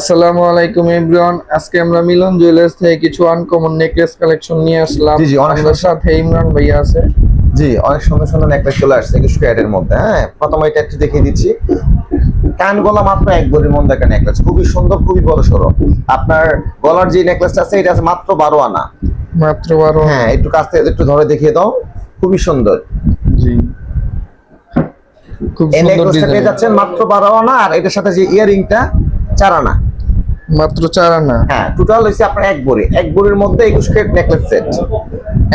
আসসালামু আলাইকুম এভরিওয়ান। আজকে আমরা মিলন জুয়েলার্স থেকে কিছু আনকমন নেকলেস কালেকশন নিয়ে আসলাম। জি, অনেক আমাদের সাথে ইমরান ভাইয়া আছে। জি, অনেক সুন্দর সুন্দর নেকলেস চলে আসছে 21 ক্যারেটের মধ্যে। হ্যাঁ, প্রথমে এটা একটু দেখিয়ে দিচ্ছি। কান গলা মাত্র এক ভরির মধ্যে একটা নেকলেস, খুবই সুন্দর, খুবই বড় সড়ো। আপনার গলার যে নেকলেসটা আছে এটা আছে মাত্র 12 আনা। মাত্র 12। হ্যাঁ, একটু কাছ থেকে একটু ধরে দেখিয়ে দাও, খুবই সুন্দর। জি, খুব এই সুন্দর নেকলেসটা পেয়ে ডিজাইন। যাচ্ছেন মাত্র 12 আনা, আর এটার সাথে যে ইয়ারিংটা 4 আনা। মাত্র 4 আনা। হ্যাঁ, টোটাল হইছে আপনার এক ভরির মধ্যে 21 ক্যারেট নেকলেস সেট।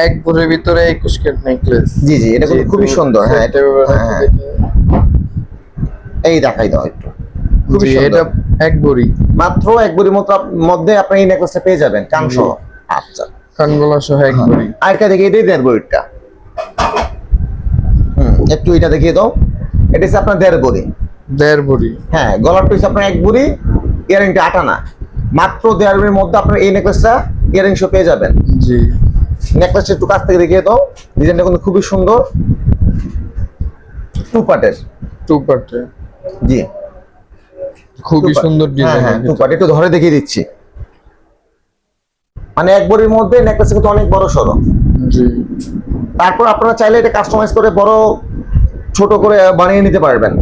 এক ভরির ভিতরে 21 ক্যারেট নেকলেস। জি জি, এটা কিন্তু খুবই সুন্দর। হ্যাঁ, এটা হ্যাঁ, এই দেখাই দাও একটু, খুবই জি, সুন্দর। এটা এক ভরি, মাত্র এক ভরির মধ্যে আপনি এই নেকলেসটা পেয়ে যাবেন কান সহ। আচ্ছা, কানগলা সহ এক ভরি। আরেকটা দেখিয়ে দিই, দেড় ভরিটা। একটু এটা দেখিয়ে দাও। এটা হচ্ছে আপনার দেড় ভরি। দেড় ভরি। হ্যাঁ, গলারটা হচ্ছে আপনার এক ভরি, ইয়ারিংটা 8 আনা। মাত্র দেড় ভরির মধ্যে আপনার এই নেকলেসটা ইয়ারিং সহ পেয়ে যাবেন। জি, নেকলেসটা একটু কাছ থেকে দেখিয়ে দাও। ডিজাইনটা কিন্তু খুবই সুন্দর, টু পার্টের। টু পার্টে। জি, খুবই সুন্দর হ্যাঁ ডিজাইন। হ্যাঁ, টু পার্ট। একটু ধরে দেখিয়ে দিচ্ছি। মানে এক ভরির মধ্যে নেকলেসটা কিন্তু অনেক বড় সড়ো। জি, তারপর আপনারা চাইলে এটা কাস্টমাইজ করে বড় ছোট করে বানিয়ে নিতে পারবেন।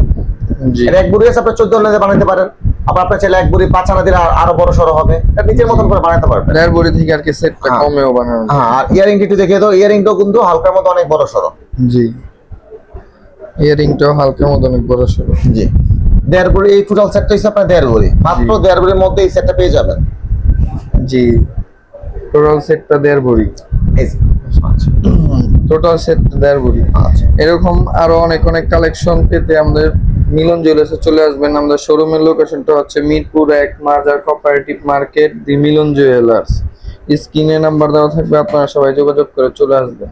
জি, এটা এক বুড়ি আছে, আপনার 14 আনা দিয়ে বানাতে পারেন। আবার আপনার চাইলে এক বুড়ি 5 আনা দিলে আরো বড় সড়ো হবে, এটা নিজের মতন করে বানাতে পারবেন। দেড় ভরি থেকে আর কি সেটটা হ্যাঁ। কমেও বানানো যায়। হ্যাঁ, আর ইয়ারিং একটু দেখিয়ে দাও। ইয়ারিংটাও কিন্তু হালকার মতো অনেক বড় সড়ো। জি, ইয়ারিংটাও হালকা মতো অনেক বড় সড়ো। জি, দেড় বুড়ি। এই টোটাল সেটটা হচ্ছে আপনার দেড় বুড়ি। মাত্র দেড় বুড়ির মধ্যে এই সেটটা পেয়ে যাবেন। জি, টোটাল সেটটা দেড় ভরি। এই যে, আচ্ছা। টোটাল সেটটা দেড় ভরি। আচ্ছা, এরকম আরো অনেক অনেক কালেকশন পেতে আমাদের মিলন জুয়েলার্সে চলে আসবেন। আমাদের শোরুমের লোকেশনটা হচ্ছে মিরপুর 1 মাজার কোঅপারেটিভ মার্কেট, দি মিলন জুয়েলার্স। স্ক্রিনে নাম্বার দেওয়া থাকবে, আপনারা সবাই যোগাযোগ করে চলে আসবেন।